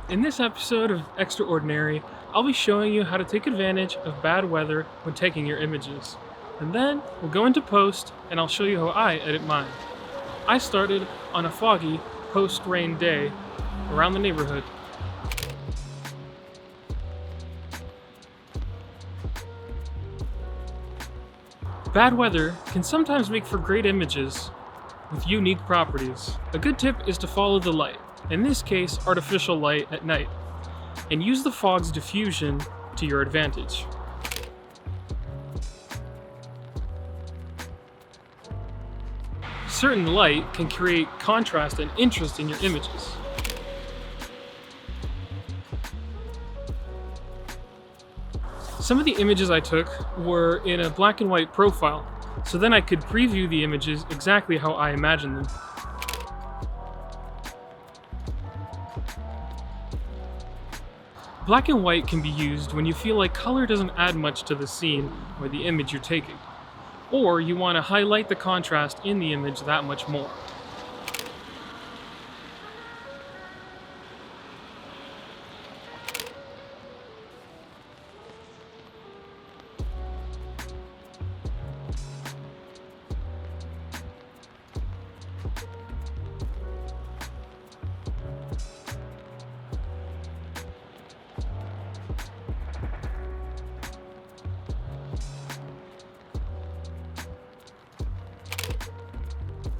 In this episode of Extraordinary, I'll be showing you how to take advantage of bad weather when taking your images. And then we'll go into post and I'll show you how I edit mine. I started on a foggy post-rain day around the neighborhood. Bad weather can sometimes make for great images with unique properties. A good tip is to follow the light, in this case artificial light at night, and use the fog's diffusion to your advantage. Certain light can create contrast and interest in your images. Some of the images I took were in a black and white profile, so then I could preview the images exactly how I imagined them. Black and white can be used when you feel like color doesn't add much to the scene or the image you're taking, or you want to highlight the contrast in the image that much more.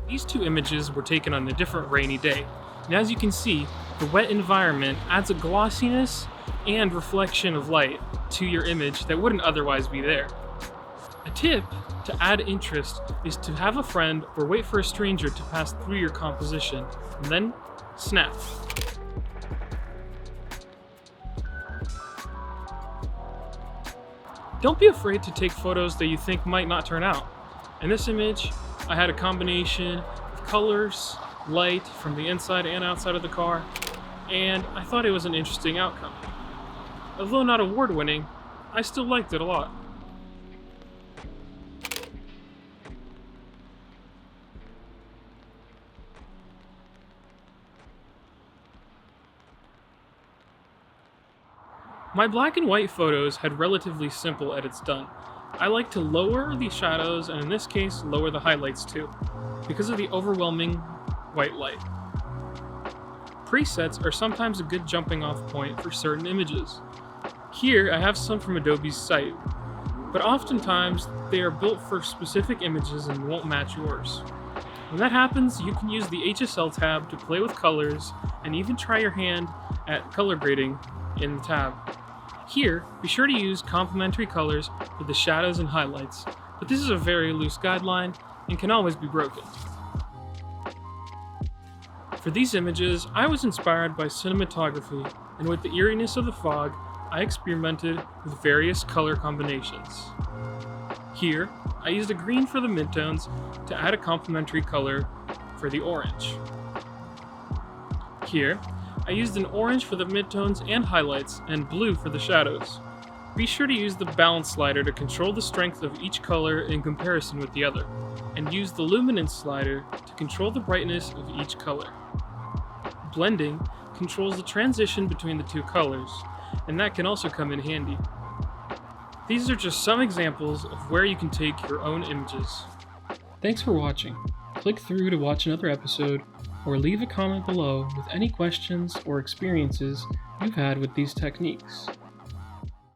These two images were taken on a different rainy day, and as you can see, the wet environment adds a glossiness and reflection of light to your image that wouldn't otherwise be there. A tip to add interest is to have a friend or wait for a stranger to pass through your composition, and then snap. Don't be afraid to take photos that you think might not turn out. In this image, I had a combination of colors, light from the inside and outside of the car, and I thought it was an interesting outcome. Although not award-winning, I still liked it a lot. My black and white photos had relatively simple edits done. I like to lower the shadows and in this case lower the highlights too, because of the overwhelming white light. Presets are sometimes a good jumping off point for certain images. Here I have some from Adobe's site, but oftentimes they are built for specific images and won't match yours. When that happens, you can use the HSL tab to play with colors and even try your hand at color grading in the tab. Here, be sure to use complementary colors for the shadows and highlights, but this is a very loose guideline and can always be broken. For these images, I was inspired by cinematography, and with the eeriness of the fog, I experimented with various color combinations. Here, I used a green for the midtones to add a complementary color for the orange. Here, I used an orange for the midtones and highlights, and blue for the shadows. Be sure to use the balance slider to control the strength of each color in comparison with the other, and use the luminance slider to control the brightness of each color. Blending controls the transition between the two colors, and that can also come in handy. These are just some examples of where you can take your own images. Thanks for watching. Click through to watch another episode, or leave a comment below with any questions or experiences you've had with these techniques.